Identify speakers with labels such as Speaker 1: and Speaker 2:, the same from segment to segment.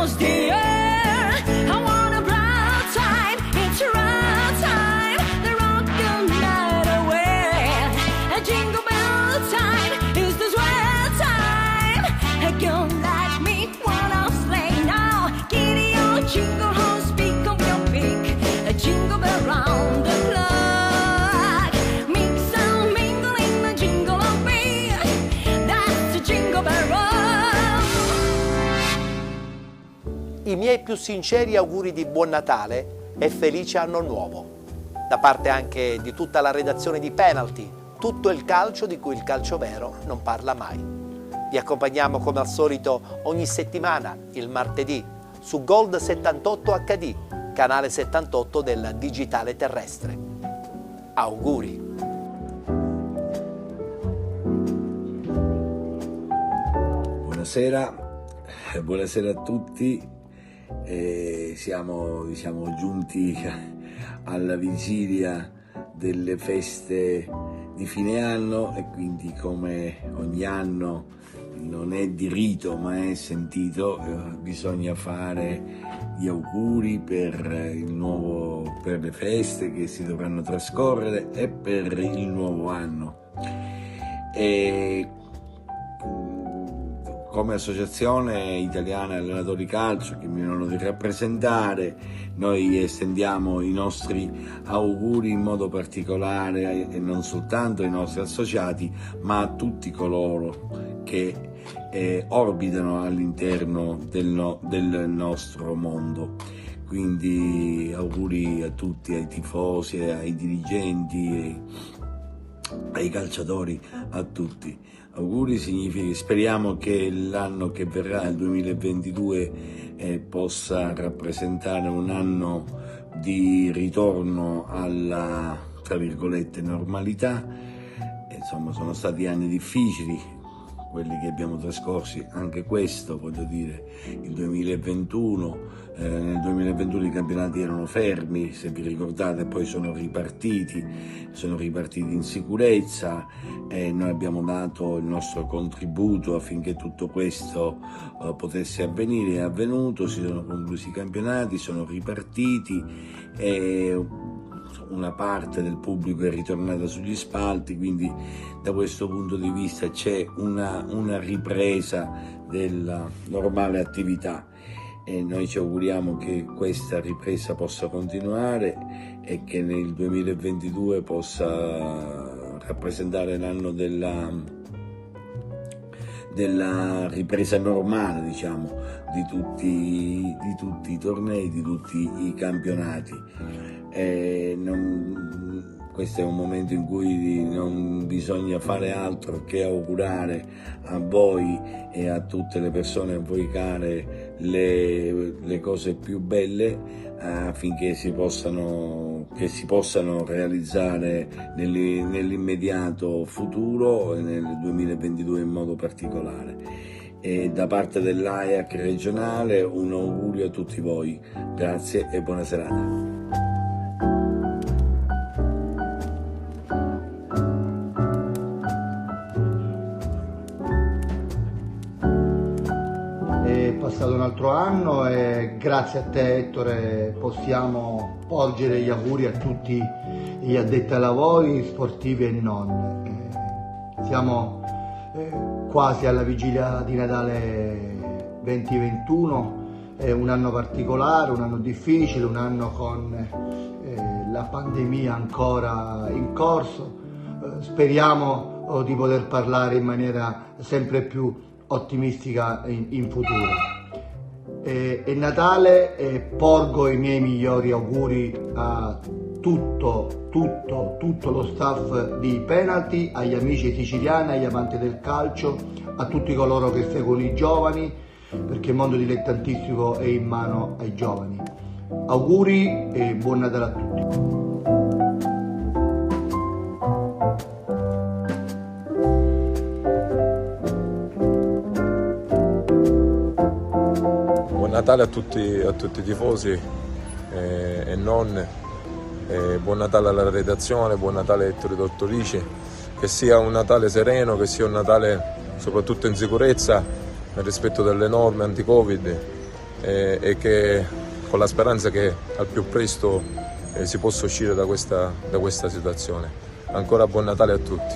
Speaker 1: fills the air. I want a bright time, it's a right time, the rock the night away. A jingle bell time is the sweat time. A girl like me wanna sleigh now. Giddy old jingle horse, speak of your beak. A jingle bell round the clock. Mix and mingle in the jingle of me. That's the jingle bell rock.
Speaker 2: I miei più sinceri auguri di buon Natale e felice anno nuovo. Da parte anche di tutta la redazione di Penalty, tutto il calcio di cui il calcio vero non parla mai. Vi accompagniamo come al solito ogni settimana, il martedì, su Gold 78 HD, canale 78 del digitale terrestre. Auguri!
Speaker 3: Buonasera a tutti. Siamo giunti alla vigilia delle feste di fine anno e quindi, come ogni anno, non è di rito ma è sentito, bisogna fare gli auguri per le feste che si dovranno trascorrere e per il nuovo anno. Come Associazione Italiana Allenatori Calcio, che mi onoro di rappresentare, noi estendiamo i nostri auguri in modo particolare e non soltanto ai nostri associati, ma a tutti coloro che orbitano all'interno del nostro mondo. Quindi auguri a tutti, ai tifosi, ai dirigenti, ai calciatori, a tutti. Auguri significa, speriamo che l'anno che verrà, il 2022, possa rappresentare un anno di ritorno alla, tra virgolette, normalità. Insomma, sono stati anni difficili quelli che abbiamo trascorsi, anche questo, voglio dire, il 2021. Nel 2021 i campionati erano fermi, se vi ricordate, poi sono ripartiti in sicurezza e noi abbiamo dato il nostro contributo affinché tutto questo potesse avvenire. È avvenuto, si sono conclusi i campionati, sono ripartiti e una parte del pubblico è ritornata sugli spalti, quindi da questo punto di vista c'è una ripresa della normale attività. E noi ci auguriamo che questa ripresa possa continuare e che nel 2022 possa rappresentare l'anno della ripresa normale, diciamo, di tutti i tornei, di tutti i campionati. Questo è un momento in cui non bisogna fare altro che augurare a voi e a tutte le persone a voi care le cose più belle, affinché si possano realizzare nell'immediato futuro e nel 2022 in modo particolare. E da parte dell'AIAC regionale un augurio a tutti voi. Grazie e buona serata.
Speaker 4: Passato un altro anno e grazie a te, Ettore, possiamo porgere gli auguri a tutti gli addetti ai lavori, sportivi e non. Siamo quasi alla vigilia di Natale 2021, è un anno particolare, un anno difficile, un anno con la pandemia ancora in corso. Speriamo di poter parlare in maniera sempre più ottimistica in futuro. È Natale e porgo i miei migliori auguri a tutto lo staff di Penalty, agli amici siciliani, agli amanti del calcio, a tutti coloro che seguono i giovani, perché il mondo dilettantistico è in mano ai giovani. Auguri e buon Natale a tutti.
Speaker 5: Natale a tutti i tifosi e non, buon Natale alla redazione, buon Natale a Ettore Tortorici, che sia un Natale sereno, che sia un Natale soprattutto in sicurezza, nel rispetto delle norme anti-Covid e che, con la speranza che al più presto si possa uscire da questa situazione. Ancora buon Natale a tutti.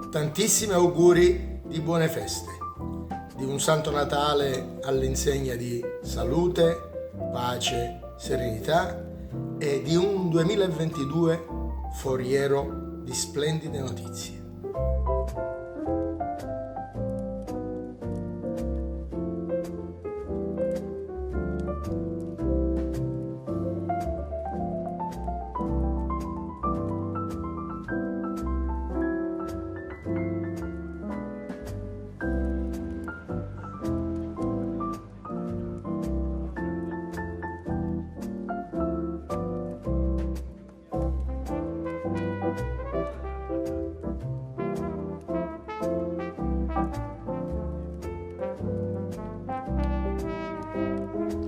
Speaker 6: Tantissimi auguri di buone feste, di un Santo Natale all'insegna di salute, pace, serenità e di un 2022 foriero di splendide notizie.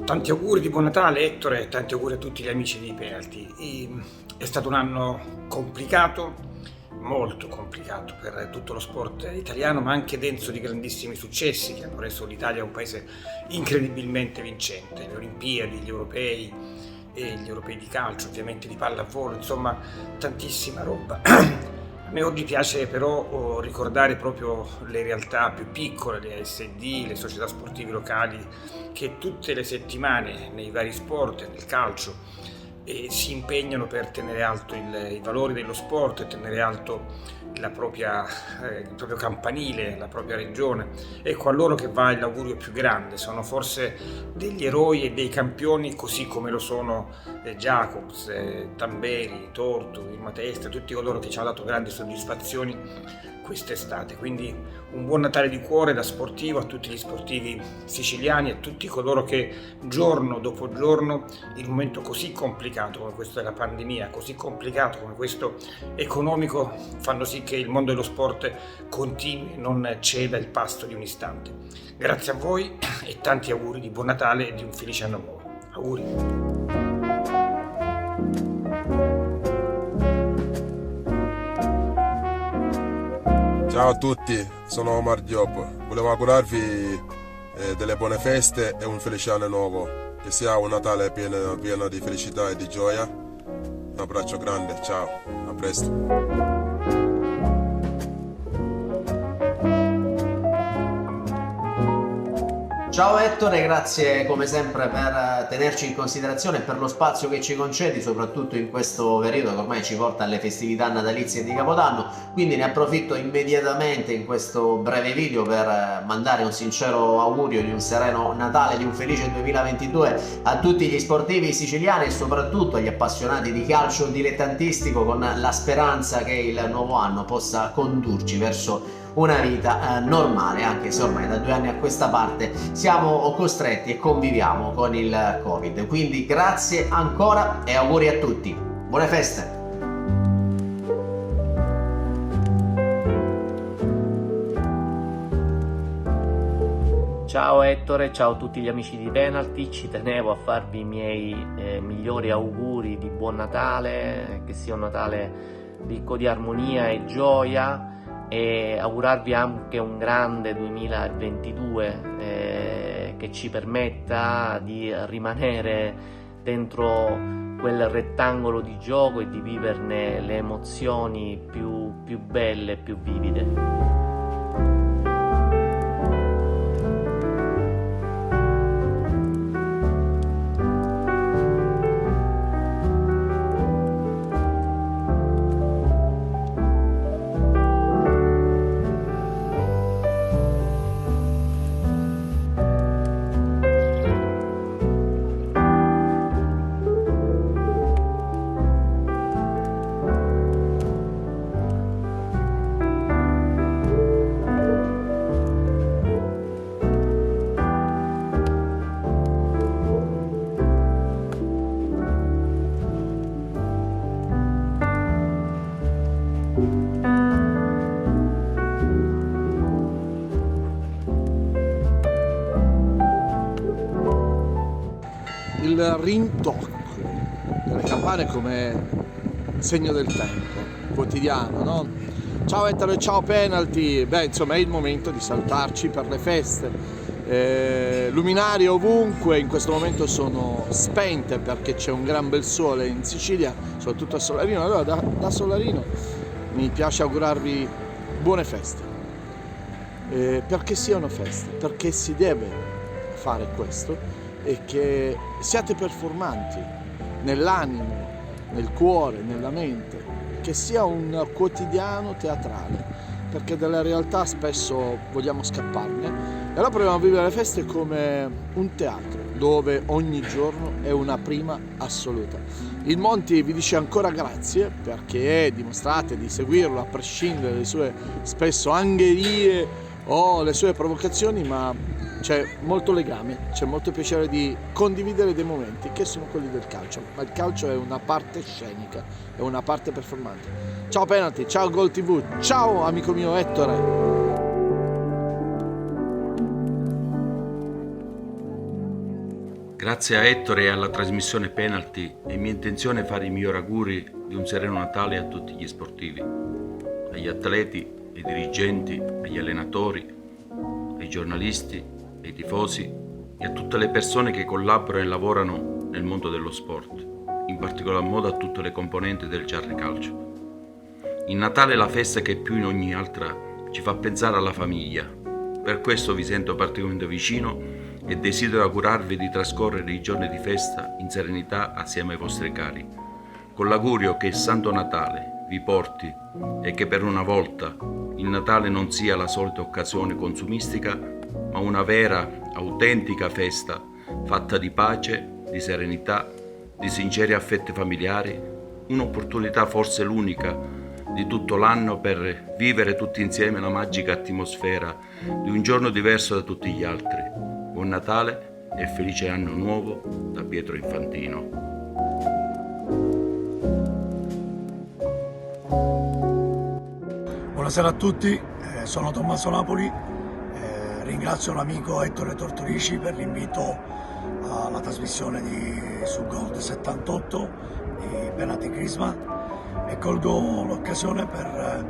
Speaker 7: Tanti auguri di buon Natale Ettore e tanti auguri a tutti gli amici di Penalty. È stato un anno complicato, molto complicato per tutto lo sport italiano, ma anche denso di grandissimi successi che hanno reso l'Italia un paese incredibilmente vincente. Le Olimpiadi, gli europei e gli europei di calcio, ovviamente di pallavolo, insomma tantissima roba. A me oggi piace però ricordare proprio le realtà più piccole, le ASD, le società sportive locali, che tutte le settimane nei vari sport e nel calcio si impegnano per tenere alto i valori dello sport e tenere alto il proprio campanile, la propria regione. Ecco, a loro che va l'augurio più grande, sono forse degli eroi e dei campioni, così come lo sono Jacobs, Tamberi, Tortu, Irma Testa, tutti coloro che ci hanno dato grandi soddisfazioni quest'estate. Quindi un buon Natale di cuore da sportivo a tutti gli sportivi siciliani e a tutti coloro che giorno dopo giorno, in un momento così complicato come questo della pandemia, così complicato come questo economico, fanno sì che il mondo dello sport continui e non ceda il pasto di un istante. Grazie a voi e tanti auguri di buon Natale e di un felice anno nuovo. Auguri!
Speaker 8: Ciao a tutti, sono Omar Diop. Volevo augurarvi delle buone feste e un felice anno nuovo. Che sia un Natale pieno di felicità e di gioia. Un abbraccio grande, ciao, a presto.
Speaker 2: Ciao Ettore, grazie come sempre per tenerci in considerazione e per lo spazio che ci concedi, soprattutto in questo periodo che ormai ci porta alle festività natalizie di Capodanno. Quindi ne approfitto immediatamente in questo breve video per mandare un sincero augurio di un sereno Natale, di un felice 2022 a tutti gli sportivi siciliani e soprattutto agli appassionati di calcio dilettantistico, con la speranza che il nuovo anno possa condurci verso una vita normale, anche se ormai da 2 anni a questa parte siamo costretti e conviviamo con il Covid. Quindi grazie ancora e auguri a tutti. Buone feste!
Speaker 9: Ciao Ettore, ciao a tutti gli amici di Penalty, ci tenevo a farvi i miei migliori auguri di buon Natale, che sia un Natale ricco di armonia e gioia, e augurarvi anche un grande 2022 che ci permetta di rimanere dentro quel rettangolo di gioco e di viverne le emozioni più belle e più vivide.
Speaker 10: Il rintocco delle campane, come segno del tempo, quotidiano, no? Ciao Ettore, ciao Penalty, beh insomma è il momento di salutarci per le feste. Luminarie ovunque, in questo momento sono spente perché c'è un gran bel sole in Sicilia, soprattutto a Solarino. Allora da Solarino mi piace augurarvi buone feste, perché siano feste, perché si deve fare questo e che siate performanti nell'animo, nel cuore, nella mente, che sia un quotidiano teatrale, perché dalla realtà spesso vogliamo scapparne, e allora proviamo a vivere le feste come un teatro dove ogni giorno è una prima assoluta. Il Monti vi dice ancora grazie perché dimostrate di seguirlo a prescindere dalle sue spesso angherie o le sue provocazioni, ma c'è molto legame, c'è molto piacere di condividere dei momenti che sono quelli del calcio, ma il calcio è una parte scenica, è una parte performante. Ciao Penalty, ciao Gol TV, ciao amico mio Ettore.
Speaker 11: Grazie a Ettore e alla trasmissione Penalty è mia intenzione fare i migliori auguri di un sereno Natale a tutti gli sportivi, agli atleti, ai dirigenti, agli allenatori, ai giornalisti, ai tifosi e a tutte le persone che collaborano e lavorano nel mondo dello sport, in particolar modo a tutte le componenti del Giarre Calcio. Il Natale è la festa che più in ogni altra ci fa pensare alla famiglia. Per questo vi sento particolarmente vicino e desidero augurarvi di trascorrere i giorni di festa in serenità assieme ai vostri cari, con l'augurio che il Santo Natale vi porti e che per una volta il Natale non sia la solita occasione consumistica, ma una vera, autentica festa fatta di pace, di serenità, di sinceri affetti familiari, un'opportunità forse l'unica di tutto l'anno per vivere tutti insieme la magica atmosfera di un giorno diverso da tutti gli altri. Buon Natale e felice anno nuovo da Pietro Infantino.
Speaker 12: Buonasera a tutti, sono Tommaso Napoli, ringrazio l'amico Ettore Tortorici per l'invito alla trasmissione su Gold 78 di Penalty Crisma e colgo l'occasione per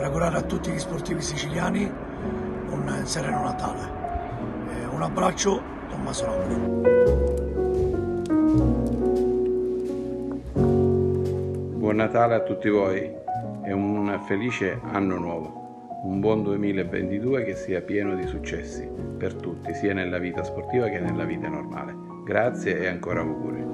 Speaker 12: augurare a tutti gli sportivi siciliani un sereno Natale. Un abbraccio, Tommaso Napoli.
Speaker 13: Buon Natale a tutti voi e un felice anno nuovo. Un buon 2022 che sia pieno di successi per tutti, sia nella vita sportiva che nella vita normale. Grazie e ancora auguri.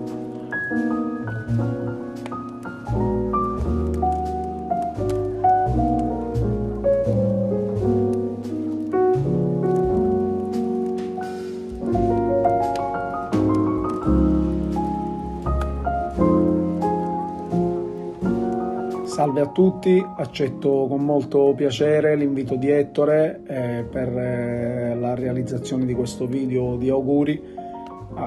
Speaker 14: Salve a tutti, accetto con molto piacere l'invito di Ettore per la realizzazione di questo video di auguri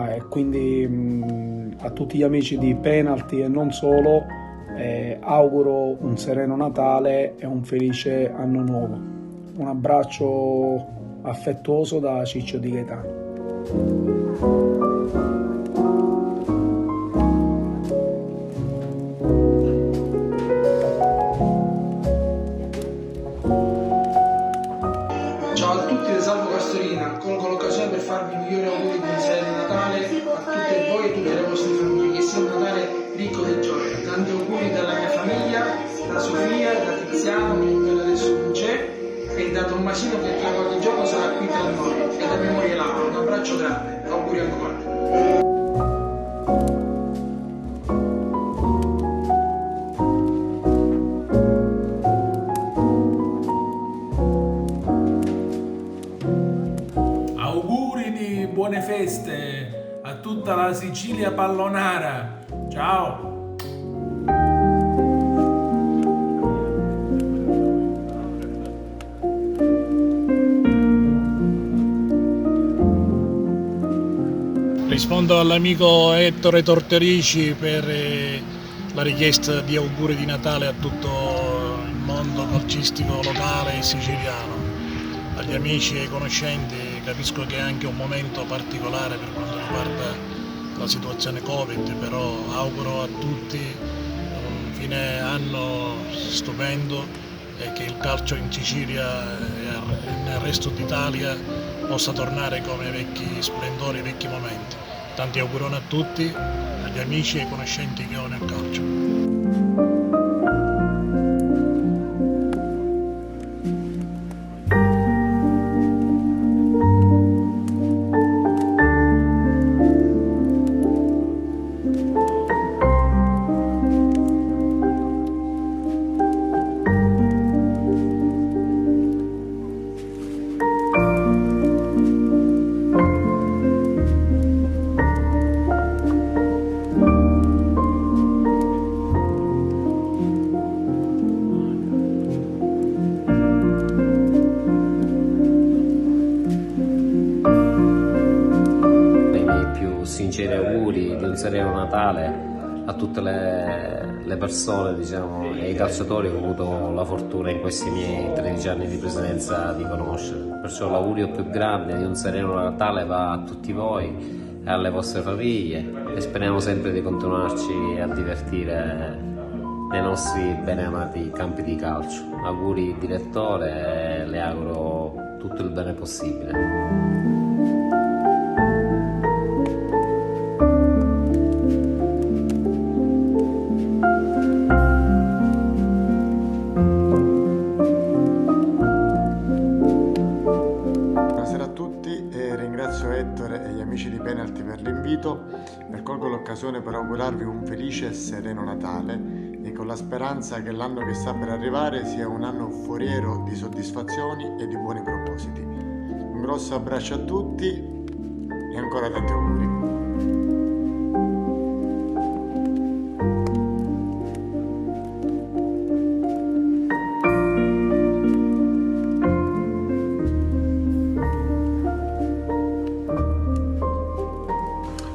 Speaker 14: e quindi a tutti gli amici di Penalty e non solo auguro un sereno Natale e un felice anno nuovo. Un abbraccio affettuoso da Ciccio Di Gaetano.
Speaker 15: Colgo l'occasione per farvi i migliori auguri di un sereno Natale a tutte voi e tutte le vostre famiglie, che sia un Natale ricco di gioia. Tanti auguri dalla mia famiglia, da Sofia, da Tiziano, che adesso non c'è, e da Tommasino che tra qualche giorno sarà qui tra noi, e da mia moglie Laura. Un abbraccio grande, auguri ancora.
Speaker 16: Buone feste a tutta la Sicilia pallonara. Ciao!
Speaker 17: Rispondo all'amico Ettore Tortorici per la richiesta di auguri di Natale a tutto il mondo calcistico locale e siciliano. Agli amici e ai conoscenti capisco che è anche un momento particolare per quanto riguarda la situazione Covid, però auguro a tutti un fine fine anno stupendo e che il calcio in Sicilia e nel resto d'Italia possa tornare come i vecchi splendori, i vecchi momenti. Tanti auguroni a tutti, agli amici e ai conoscenti che ho nel calcio.
Speaker 18: Sinceri auguri di un sereno Natale a tutte le persone, diciamo, e ai calciatori che ho avuto la fortuna in questi miei 13 anni di presidenza di conoscere. Perciò l'augurio più grande di un sereno Natale va a tutti voi e alle vostre famiglie e speriamo sempre di continuarci a divertire nei nostri beneamati campi di calcio. Auguri direttore e le auguro tutto il bene possibile.
Speaker 19: Ringrazio Ettore e gli amici di Penalty per l'invito e colgo l'occasione per augurarvi un felice e sereno Natale e con la speranza che l'anno che sta per arrivare sia un anno foriero di soddisfazioni e di buoni propositi. Un grosso abbraccio a tutti e ancora tanti auguri.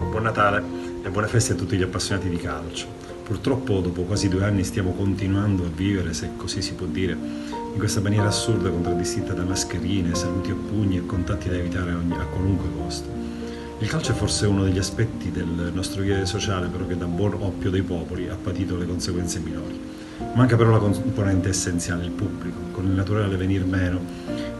Speaker 20: Buon Natale e buone feste a tutti gli appassionati di calcio. Purtroppo dopo quasi 2 anni stiamo continuando a vivere, se così si può dire, in questa maniera assurda contraddistinta da mascherine, saluti a pugni e contatti da evitare a qualunque costo. Il calcio è forse uno degli aspetti del nostro vivere sociale però che da buon oppio dei popoli ha patito le conseguenze minori. Manca però la componente essenziale, il pubblico, con il naturale venir meno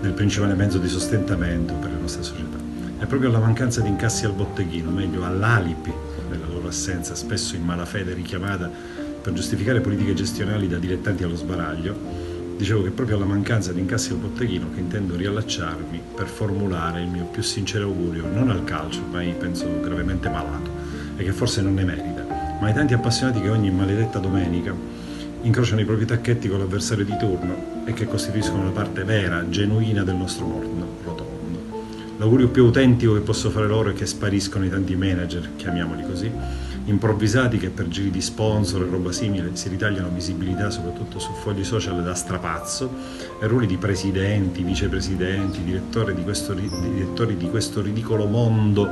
Speaker 20: del principale mezzo di sostentamento per le nostre società. È proprio alla mancanza di incassi al botteghino, meglio all'alibi della loro assenza, spesso in malafede richiamata per giustificare politiche gestionali da dilettanti allo sbaraglio, dicevo che proprio alla mancanza di incassi al botteghino che intendo riallacciarmi per formulare il mio più sincero augurio non al calcio, ormai penso gravemente malato e che forse non ne merita, ma ai tanti appassionati che ogni maledetta domenica incrociano i propri tacchetti con l'avversario di turno e che costituiscono la parte vera, genuina del nostro mondo rotondo. L'augurio più autentico che posso fare loro è che spariscono i tanti manager, chiamiamoli così, improvvisati che per giri di sponsor e roba simile si ritagliano visibilità soprattutto su fogli social da strapazzo e ruoli di presidenti, vicepresidenti, direttori di questo ridicolo mondo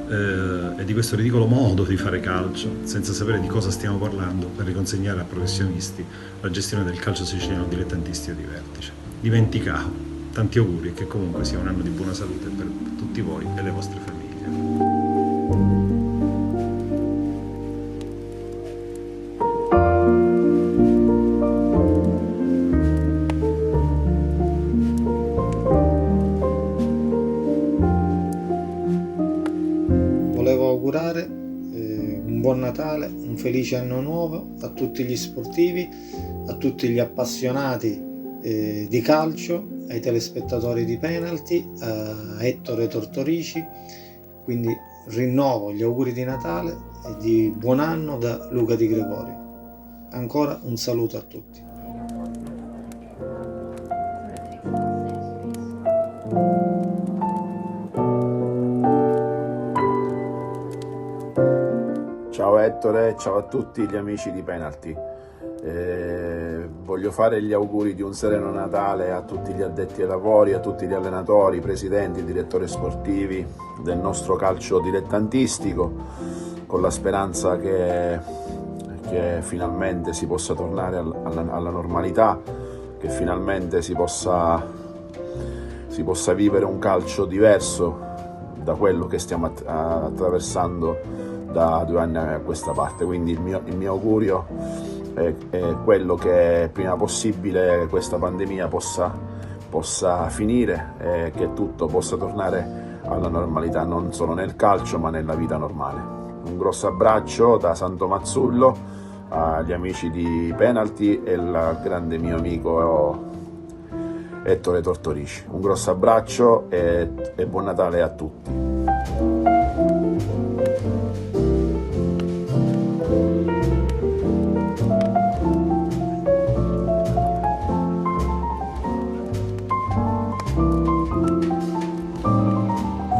Speaker 20: e di questo ridicolo modo di fare calcio, senza sapere di cosa stiamo parlando, per riconsegnare a professionisti la gestione del calcio siciliano dilettantistico di vertice. Dimenticavo. Tanti auguri e che comunque sia un anno di buona salute per tutti voi e le vostre famiglie.
Speaker 21: Volevo augurare un buon Natale, un felice anno nuovo a tutti gli sportivi, a tutti gli appassionati di calcio, ai telespettatori di Penalty, a Ettore Tortorici, quindi rinnovo gli auguri di Natale e di buon anno da Luca Di Gregorio. Ancora un saluto a tutti.
Speaker 3: Ciao Ettore, ciao a tutti gli amici di Penalty. Voglio fare gli auguri di un sereno Natale a tutti gli addetti ai lavori, a tutti gli allenatori, presidenti, direttori sportivi del nostro calcio dilettantistico, con la speranza che finalmente si possa tornare alla normalità, che finalmente si possa vivere un calcio diverso da quello che stiamo attraversando da 2 anni a questa parte. Quindi il mio augurio è quello che prima possibile questa pandemia possa finire e che tutto possa tornare alla normalità, non solo nel calcio ma nella vita normale. Un grosso abbraccio da Santo Mazzullo agli amici di Penalty e al grande mio amico Ettore Tortorici. Un grosso abbraccio e buon Natale a tutti.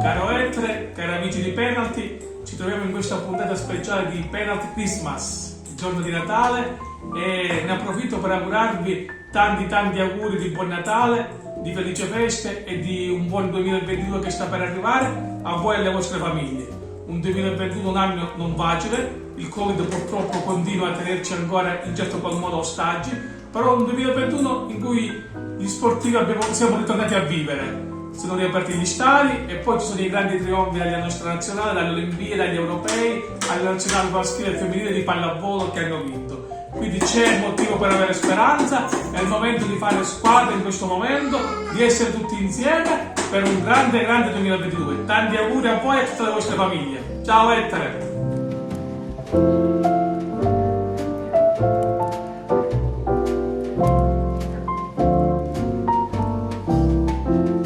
Speaker 16: Caro Ettore, cari amici di Penalty, ci troviamo in questa puntata speciale di Penalty Christmas, il giorno di Natale, e ne approfitto per augurarvi tanti auguri di buon Natale, di felici feste e di un buon 2022 che sta per arrivare a voi e alle vostre famiglie. Un 2021 un anno non facile, il Covid purtroppo continua a tenerci ancora in certo qual modo ostaggi, però un 2021 in cui gli sportivi siamo ritornati a vivere. Sono riaperti gli stadi e poi ci sono i grandi trionfi della nostra nazionale, dalle Olimpiadi, dagli europei, alle nazionali maschile e femminile di pallavolo che hanno vinto. Quindi c'è motivo per avere speranza, è il momento di fare squadra in questo momento, di essere tutti insieme per un grande 2022. Tanti auguri a voi e a tutte le vostre famiglie. Ciao Ettore!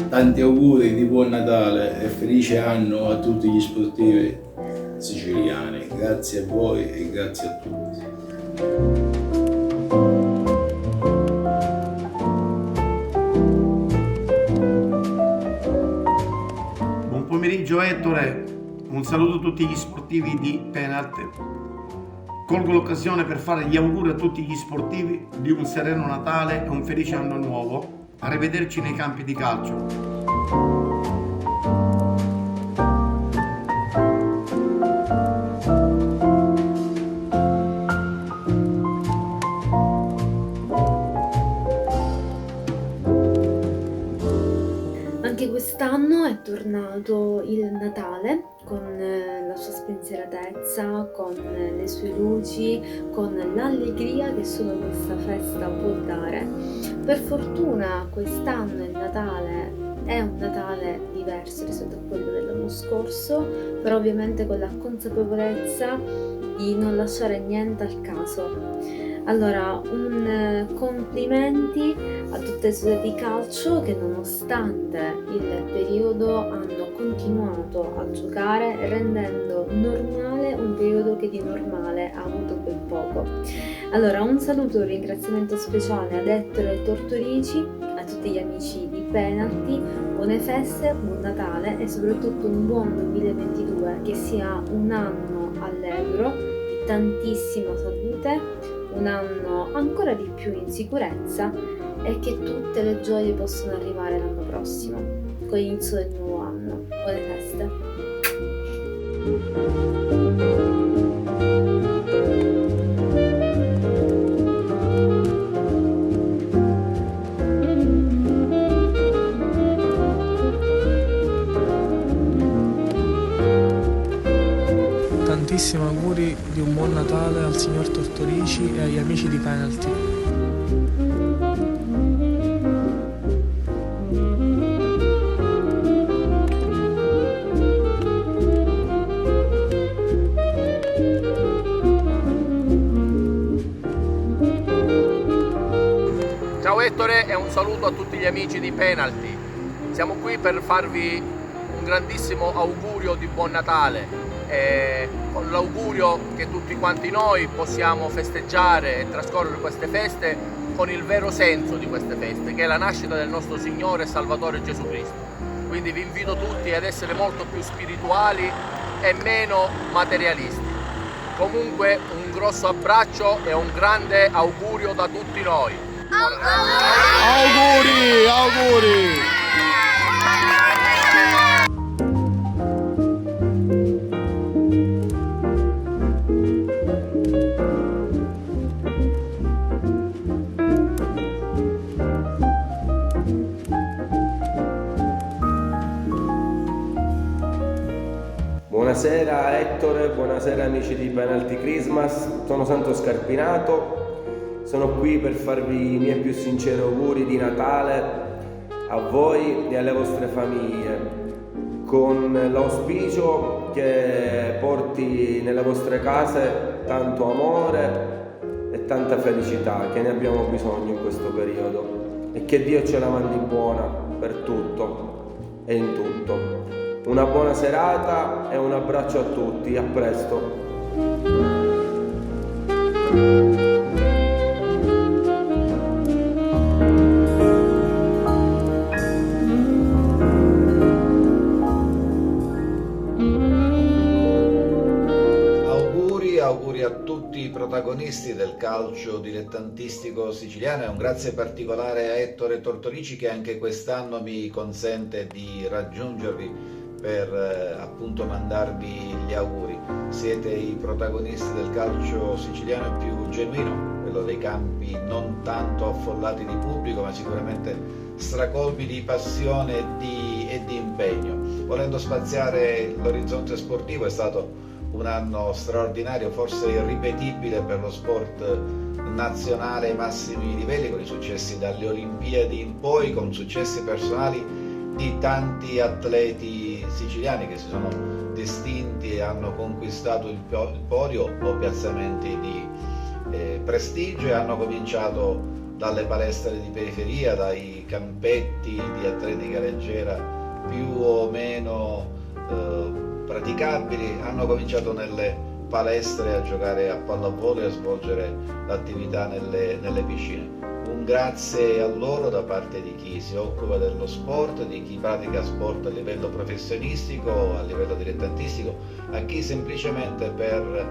Speaker 1: Tanti auguri di buon Natale e felice anno a tutti gli sportivi siciliani. Grazie a voi e grazie a tutti.
Speaker 22: Buon pomeriggio Ettore, un saluto a tutti gli sportivi di Penalty. Colgo l'occasione per fare gli auguri a tutti gli sportivi di un sereno Natale e un felice anno nuovo. Arrivederci nei campi di calcio.
Speaker 23: Anche quest'anno è tornato il Natale con la sua spensieratezza, con le sue luci, con l'allegria che solo questa festa può dare. Per fortuna quest'anno il Natale è un Natale diverso rispetto a quello dell'anno scorso, però ovviamente con la consapevolezza di non lasciare niente al caso. Allora, un complimenti a tutte le società di calcio che nonostante il periodo hanno continuato a giocare rendendo normale un periodo che di normale ha avuto ben poco. Allora, un saluto e un ringraziamento speciale ad Ettore Tortorici, a tutti gli amici di Penalty, buone feste, buon Natale e soprattutto un buon 2022, che sia un anno allegro, di tantissima salute, un anno ancora di più in sicurezza e che tutte le gioie possano arrivare l'anno prossimo, con l'inizio del nuovo anno. Buone feste!
Speaker 24: Tantissimi auguri di un buon Natale al signor Tortorici e agli amici di Penalty.
Speaker 2: Ciao Ettore e un saluto a tutti gli amici di Penalty. Siamo qui per farvi un grandissimo augurio di buon Natale. Con l'augurio che tutti quanti noi possiamo festeggiare e trascorrere queste feste con il vero senso di queste feste, che è la nascita del nostro Signore e Salvatore Gesù Cristo. Quindi vi invito tutti ad essere molto più spirituali e meno materialisti. Comunque un grosso abbraccio e un grande augurio da tutti noi.
Speaker 10: Auguri!
Speaker 25: Buonasera Ettore, buonasera amici di Penalty Christmas, sono Santo Scarpinato
Speaker 4: Sono qui per farvi i miei più sinceri auguri di Natale a voi e alle vostre famiglie, con l'auspicio che porti nelle vostre case tanto amore e tanta felicità, che ne abbiamo bisogno in questo periodo, e che Dio ce la mandi buona per tutto e in tutto. Una buona serata e un abbraccio a tutti, a presto.
Speaker 5: Auguri a tutti i protagonisti del calcio dilettantistico siciliano e un grazie particolare a Ettore Tortorici, che anche quest'anno mi consente di raggiungervi per appunto mandarvi gli auguri. Siete i protagonisti del calcio siciliano più genuino, quello dei campi non tanto affollati di pubblico ma sicuramente stracolmi di passione e di impegno. Volendo spaziare l'orizzonte sportivo, è stato un anno straordinario, forse irripetibile per lo sport nazionale ai massimi livelli, con i successi dalle Olimpiadi in poi, con successi personali di tanti atleti siciliani che si sono distinti e hanno conquistato il podio o piazzamenti di prestigio, e hanno cominciato dalle palestre di periferia, dai campetti di atletica leggera più o meno praticabili, hanno cominciato nelle palestre a giocare a pallavolo e a svolgere l'attività nelle piscine. Un grazie a loro da parte di chi si occupa dello sport, di chi pratica sport a livello professionistico, a livello dilettantistico, a chi semplicemente per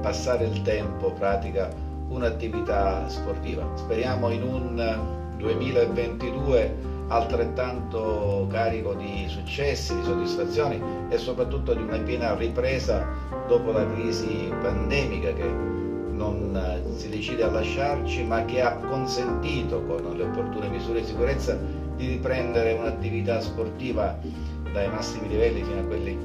Speaker 5: passare il tempo pratica un'attività sportiva. Speriamo in un 2022 altrettanto carico di successi, di soddisfazioni e soprattutto di una piena ripresa dopo la crisi pandemica che non si decide a lasciarci, ma che ha consentito, con le opportune misure di sicurezza, di riprendere un'attività sportiva dai massimi livelli fino a quelli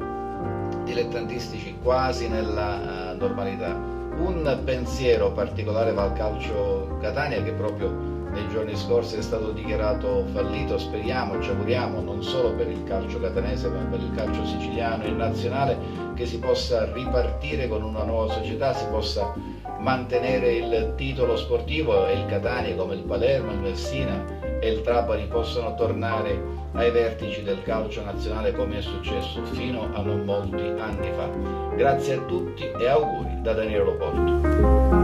Speaker 5: dilettantistici quasi nella normalità. Un pensiero particolare va al Calcio Catania, che proprio nei giorni scorsi è stato dichiarato fallito. Speriamo, ci auguriamo, non solo per il calcio catanese ma per il calcio siciliano e nazionale, che si possa ripartire con una nuova società, si possa mantenere il titolo sportivo e il Catania, come il Palermo, il Messina e il Trapani, possano tornare ai vertici del calcio nazionale come è successo fino a non molti anni fa. Grazie a tutti e auguri da Daniele Loporto.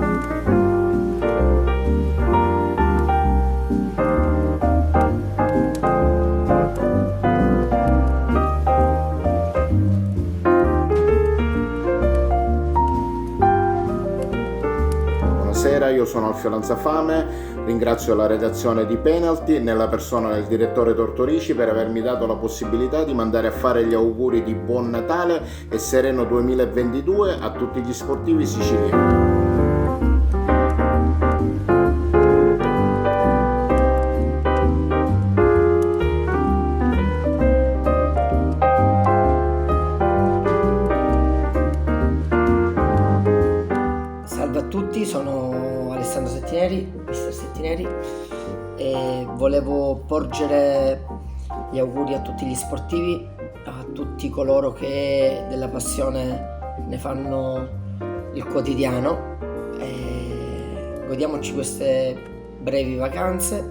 Speaker 6: Buonasera, io sono Alfio Lanzafame, ringrazio la redazione di Penalty nella persona del direttore Tortorici per avermi dato la possibilità di mandare a fare gli auguri di buon Natale e sereno 2022 a tutti gli sportivi siciliani.
Speaker 7: Salve a tutti, sono Alessandro Settineri, mister Settineri, e volevo porgere gli auguri a tutti gli sportivi, a tutti coloro che della passione ne fanno il quotidiano. Godiamoci queste brevi vacanze,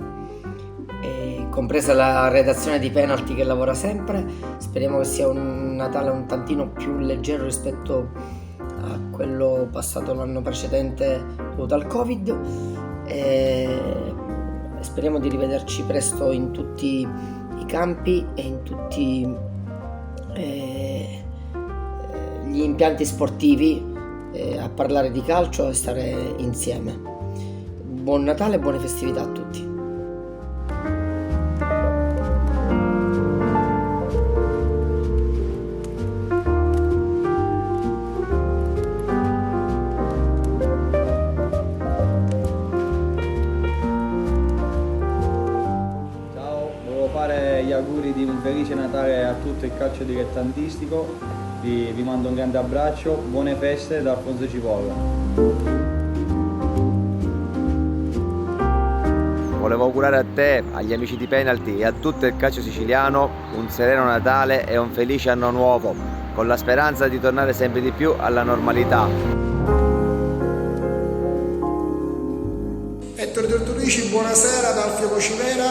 Speaker 7: compresa la redazione di Penalty che lavora sempre. Speriamo che sia un Natale un tantino più leggero rispetto a quello passato l'anno precedente dovuto al Covid, e speriamo di rivederci presto in tutti i campi e in tutti gli impianti sportivi a parlare di calcio e stare insieme. Buon Natale e buone festività a tutti.
Speaker 25: Gli auguri di un felice Natale a tutto il calcio dilettantistico, vi mando un grande abbraccio, buone feste da Alfonso Cipolla.
Speaker 8: volevo augurare a te, agli amici di Penalty e a tutto il calcio siciliano un sereno Natale e un felice anno nuovo, con la speranza di tornare sempre di più alla normalità.
Speaker 9: Ettore Tortorici, buonasera da Alfio Cocimera,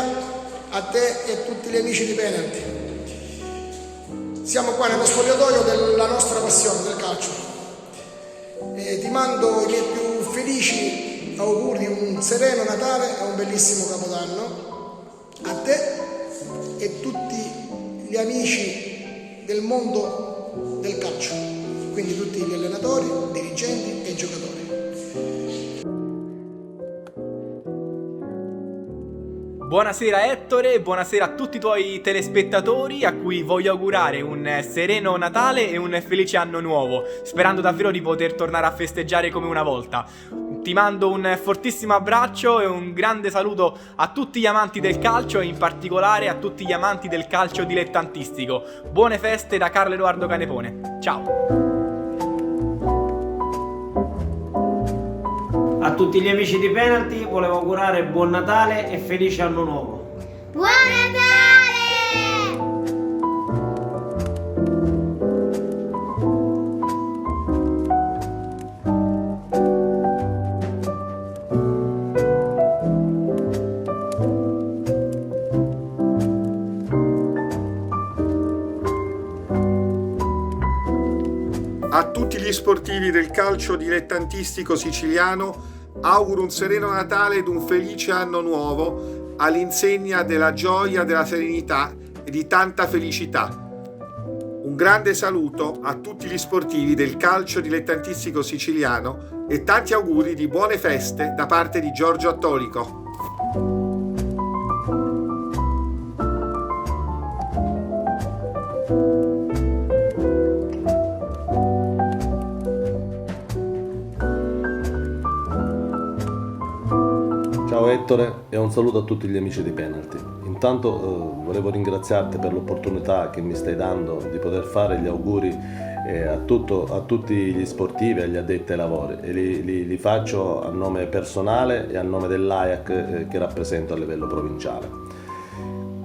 Speaker 9: a te e a tutti gli amici di Penalty. Siamo qua nello spogliatoio della nostra passione, del calcio. E ti mando i miei più felici auguri di un sereno Natale e un bellissimo Capodanno a te e tutti gli amici del mondo del calcio, quindi tutti gli allenatori, dirigenti e giocatori.
Speaker 11: Buonasera Ettore, buonasera a tutti i tuoi telespettatori a cui voglio augurare un sereno Natale e un felice anno nuovo, sperando davvero di poter tornare a festeggiare come una volta. Ti mando un fortissimo abbraccio e un grande saluto a tutti gli amanti del calcio e in particolare a tutti gli amanti del calcio dilettantistico. Buone feste da Carlo Edoardo Canepone. Ciao!
Speaker 12: A tutti gli amici di Penalty volevo augurare buon Natale e felice anno nuovo.
Speaker 13: Buon Natale!
Speaker 26: A tutti gli sportivi del calcio dilettantistico siciliano auguro un sereno Natale ed un felice anno nuovo all'insegna della gioia, della serenità e di tanta felicità. Un grande saluto a tutti gli sportivi del calcio dilettantistico siciliano e tanti auguri di buone feste da parte di Giorgio Attolico.
Speaker 27: Ciao Ettore e un saluto a tutti gli amici di Penalty. Intanto volevo ringraziarti per l'opportunità che mi stai dando di poter fare gli auguri a tutti gli sportivi e agli addetti ai lavori e li faccio a nome personale e a nome dell'AIAC che rappresento a livello provinciale.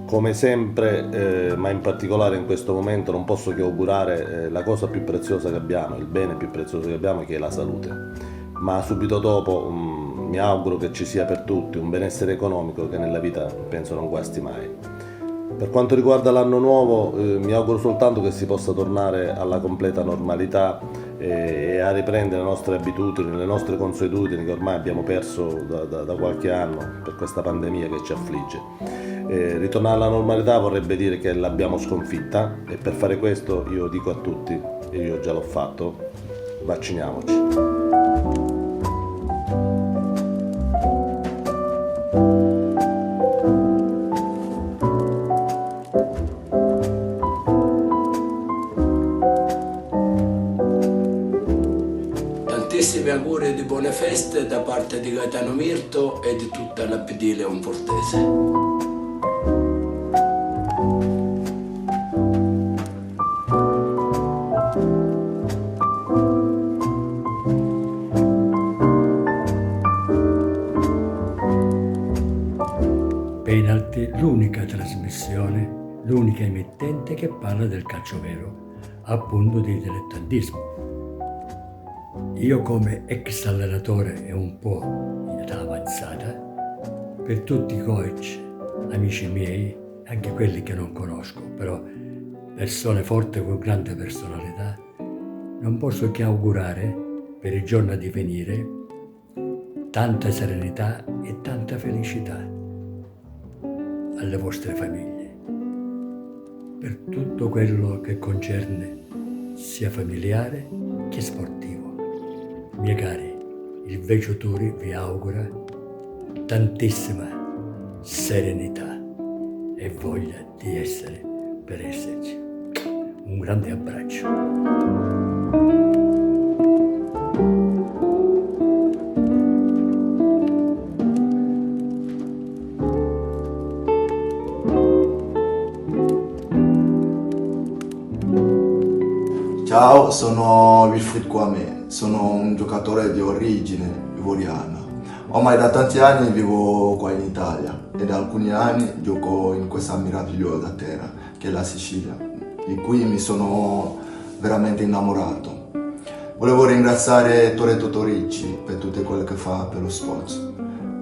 Speaker 27: Come sempre, ma in particolare in questo momento, non posso che augurare la cosa più preziosa che abbiamo, il bene più prezioso che abbiamo, che è la salute. Ma subito dopo mi auguro che ci sia per tutti un benessere economico che nella vita penso non guasti mai. Per quanto riguarda l'anno nuovo, mi auguro soltanto che si possa tornare alla completa normalità e a riprendere le nostre abitudini, le nostre consuetudini che ormai abbiamo perso da qualche anno per questa pandemia che ci affligge. Ritornare alla normalità vorrebbe dire che l'abbiamo sconfitta e per fare questo io dico a tutti, e io già l'ho fatto, vacciniamoci.
Speaker 28: Tantissimi auguri di buone feste da parte di Gaetano Mirto e di tutta la PD Leonfortese.
Speaker 29: Penalty, l'unica trasmissione, l'unica emittente che parla del calcio vero, appunto di dilettantismo. Io come ex allenatore e un po' in età avanzata, per tutti i coach, amici miei, anche quelli che non conosco, però persone forti con grande personalità, non posso che augurare per i giorni a divenire tanta serenità e tanta felicità alle vostre famiglie, per tutto quello che concerne sia familiare che sportivo. Miei cari, il Vecio Turi vi augura tantissima serenità e voglia di essere per esserci. Un grande abbraccio.
Speaker 30: Ciao, sono Wilfried Kwame, sono un giocatore di origine ivoriana.
Speaker 3: Ormai da tanti anni vivo qua in Italia e da alcuni anni gioco in questa meravigliosa terra che è la Sicilia, di cui mi sono veramente innamorato. Volevo ringraziare Ettore Tortorici per tutto quello che fa per lo sport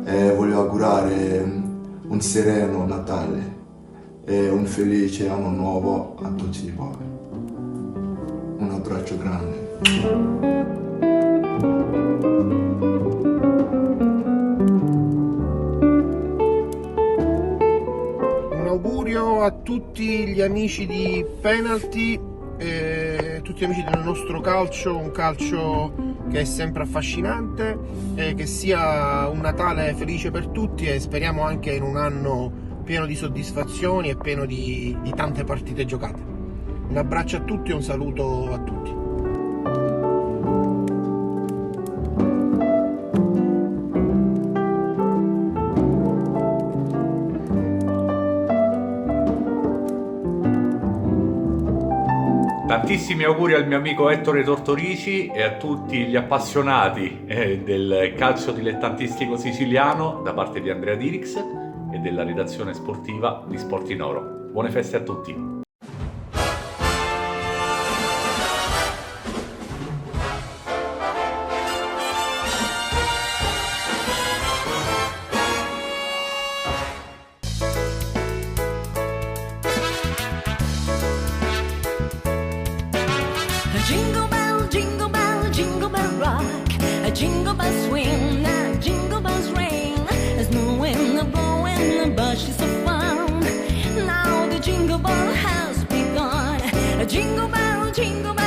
Speaker 3: e voglio augurare un sereno Natale e un felice anno nuovo a tutti voi. Un abbraccio grande.
Speaker 26: A tutti gli amici di Penalty, tutti gli amici del nostro calcio, un calcio che è sempre affascinante, che sia un Natale felice per tutti e speriamo anche in un anno pieno di soddisfazioni e pieno di tante partite giocate. Un abbraccio a tutti e un saluto a tutti.
Speaker 14: Tantissimi auguri al mio amico Ettore Tortorici e a tutti gli appassionati del calcio dilettantistico siciliano da parte di Andrea Dirix e della redazione sportiva di Sport in Oro. Buone feste a tutti!
Speaker 15: Jingle bell, jingle bell, jingle bell rock. A jingle bell swing, a jingle bells ring. There's no wind blowing, the bushes of fun. Now the jingle bell has begun. A jingle bell, jingle bell.